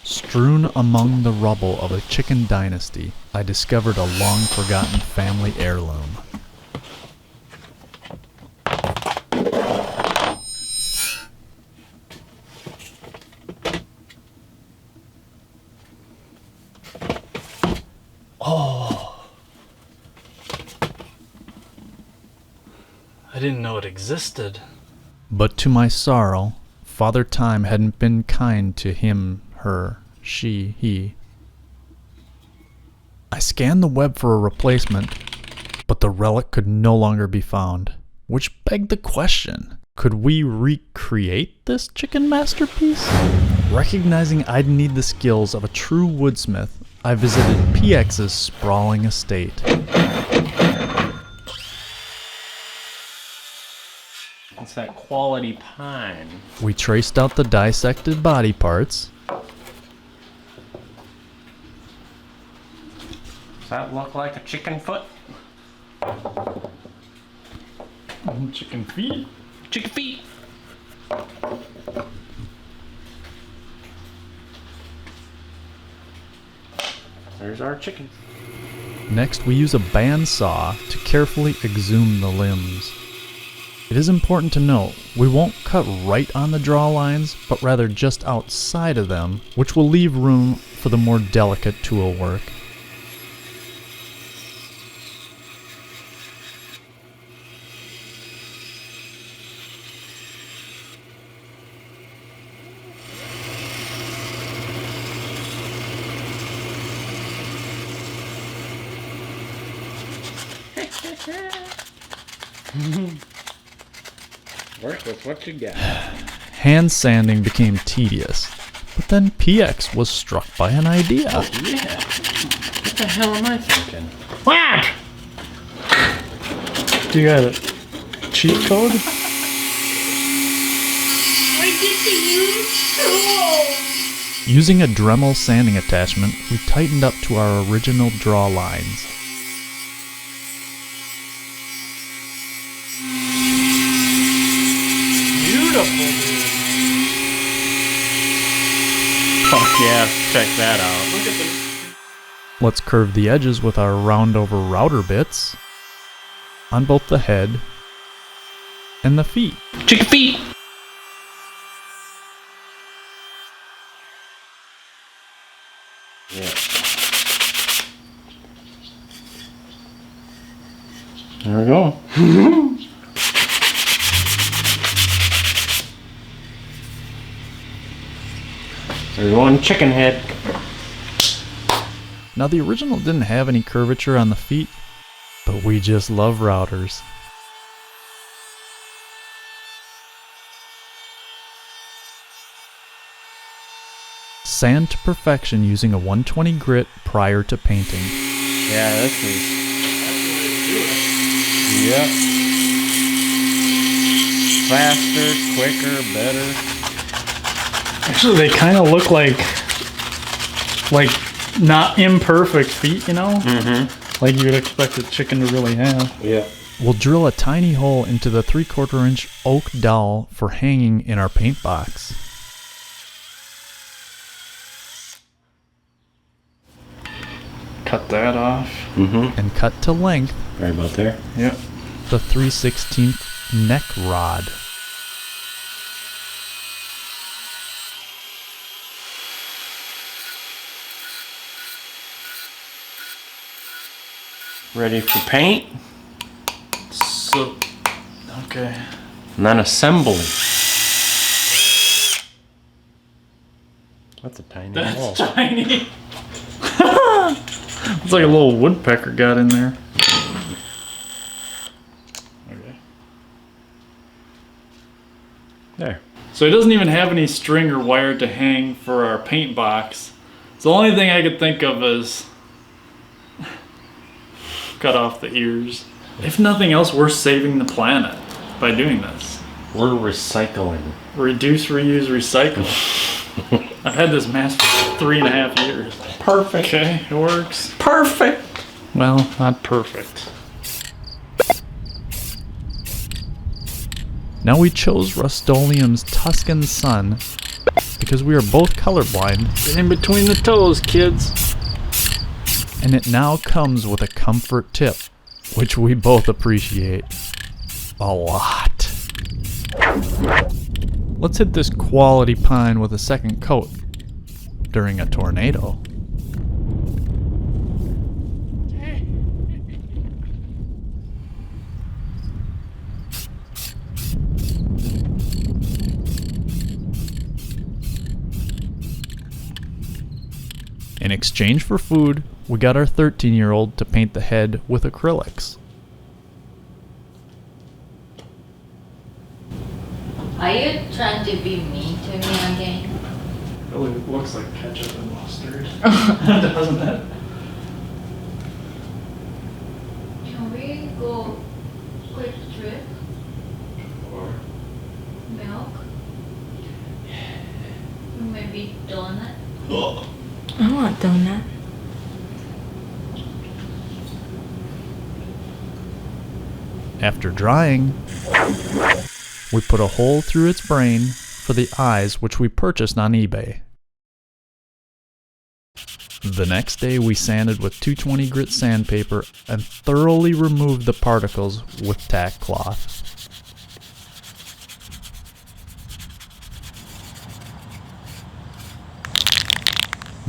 Strewn among the rubble of a chicken dynasty, I discovered a long-forgotten family heirloom. Oh! I didn't know it existed. But to my sorrow, Father Time hadn't been kind to him, her, she, he. I scanned the web for a replacement, but the relic could no longer be found. Which begged the question, could we recreate this chicken masterpiece? Recognizing I'd need the skills of a true woodsmith, I visited PX's sprawling estate. It's that quality pine. We traced out the dissected body parts. Does that look like a chicken foot? Chicken feet? Chicken feet! There's our chicken. Next, we use a bandsaw to carefully exhume the limbs. It is important to note, we won't cut right on the draw lines, but rather just outside of them, which will leave room for the more delicate tool work. Work with what you got. Hand sanding became tedious, but then PX was struck by an idea. Yeah. What the hell am I thinking? What? Do you got a cheat code? I get to use tools. Using a Dremel sanding attachment, we tightened up to our original draw lines. Beautiful, dude. Fuck yeah, check that out. Look at the... Let's curve the edges with our round-over router bits on both the head and the feet. Chicken feet! Yeah. There we go. There's one chicken head. Now the original didn't have any curvature on the feet, but we just love routers. Sand to perfection using a 120 grit prior to painting. Yeah, this is. That's the way to do it. Yep. Faster, quicker, better. Actually, they kind of look like not imperfect feet, you know? Mm-hmm. Like you'd expect a chicken to really have. Yeah. We'll drill a tiny hole into the 3/4 inch oak dowel for hanging in our paint box. Cut that off. Mm-hmm. And cut to length Right about there. Yep. the 3/16 neck rod. Ready for paint? So, okay. And then assembly. That's a tiny hole. That's tiny. It's like a little woodpecker got in there. Okay. There. So it doesn't even have any string or wire to hang for our paint box. So the only thing I could think of is cut off the ears. If nothing else, we're saving the planet by doing this. We're recycling. Reduce, reuse, recycle. I've had this mask for 3.5 years. Perfect. Okay, it works. Perfect. Well, not perfect. Now we chose Rust-Oleum's Tuscan Sun because we are both colorblind, Get in between the toes, kids. and it now comes with a comfort tip, which we both appreciate a lot. Let's hit this quality pine with a second coat during a tornado. In exchange for food, we got our 13-year-old to paint the head with acrylics. Are you trying to be mean to me again? Really looks like ketchup and mustard. Doesn't it? Can we go quick trip? Or Milk? Maybe donut? I want donut. After drying, we put a hole through its brain for the eyes, which we purchased on eBay. The next day we sanded with 220 grit sandpaper and thoroughly removed the particles with tack cloth.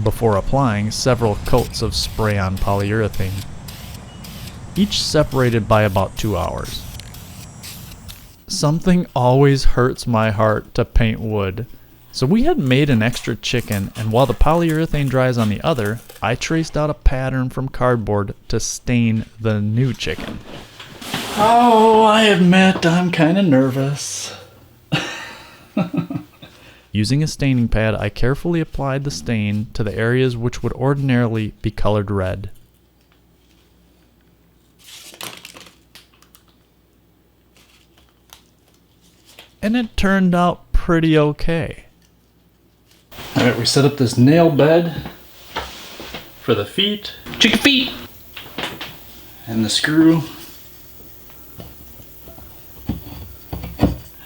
Before applying several coats of spray-on polyurethane, each separated by about 2 hours. Something always hurts my heart to paint wood, so we had made an extra chicken, and while the polyurethane dries on the other, I traced out a pattern from cardboard to stain the new chicken. oh, I admit I'm kind of nervous. Using a staining pad, I carefully applied the stain to the areas which would ordinarily be colored red. And it turned out pretty okay. Alright, we set up this nail bed for the feet. Chicken feet! And the screw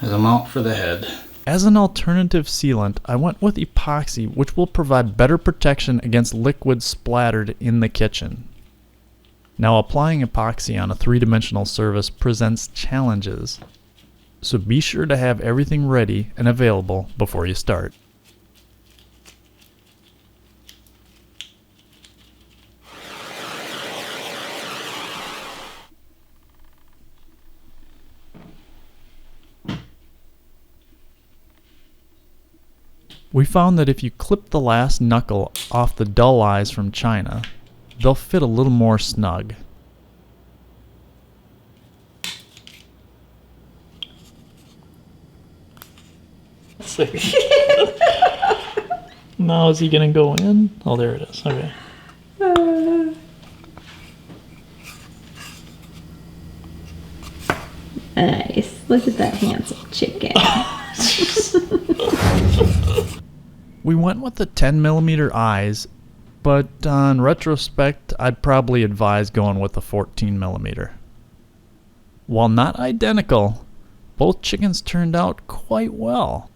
as a mount for the head. As an alternative sealant, I went with epoxy, which will provide better protection against liquid splattered in the kitchen. Now, applying epoxy on a three-dimensional surface presents challenges, so be sure to have everything ready and available before you start. We found that if you clip the last knuckle off the dull eyes from China, they'll fit a little more snug. Now is he gonna go in? Oh, there it is. Okay. Nice. Look at that handsome chicken. We went with the 10mm eyes, but on retrospect, I'd probably advise going with the 14mm. While not identical, both chickens turned out quite well.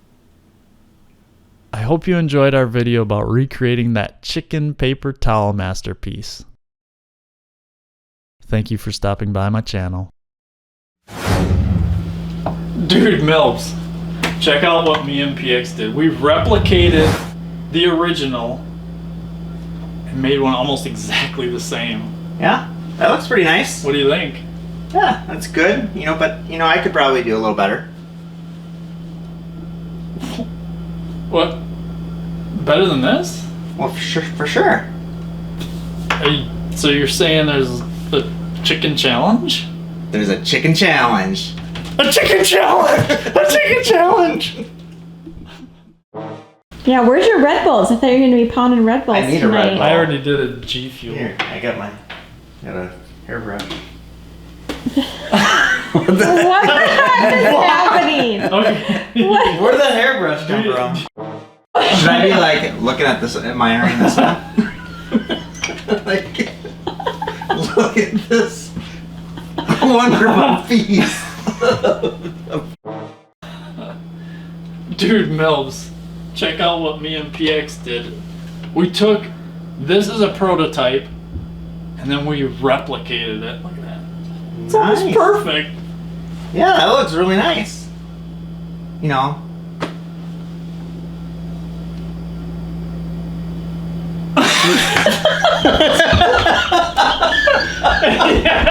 I hope you enjoyed our video about recreating that chicken paper towel masterpiece. Thank you for stopping by my channel. Dude, Milbs, check out what me and PX did. We replicated the original and made one almost exactly the same. Yeah, that looks pretty nice. What do you think? Yeah, that's good. You know, but you know, I could probably do a little better. What? Better than this? Well, for sure. So you're saying there's a chicken challenge? There's a chicken challenge. A chicken challenge! A chicken challenge! Yeah, where's your Red Bulls? I thought you were going to be pounding Red Bulls I need a Red tonight. Bull. I already did a G Fuel. Here, I got a hairbrush. What the heck is happening? Okay. Where did that hairbrush come from? Should I be like looking at this, admiring this one? Like, look at this wonderful piece. Dude, Milbs, check out what me and PX did. We took this as a prototype, and then we replicated it. Look at that. It's almost Nice. perfect. Yeah, that looks really nice. You know.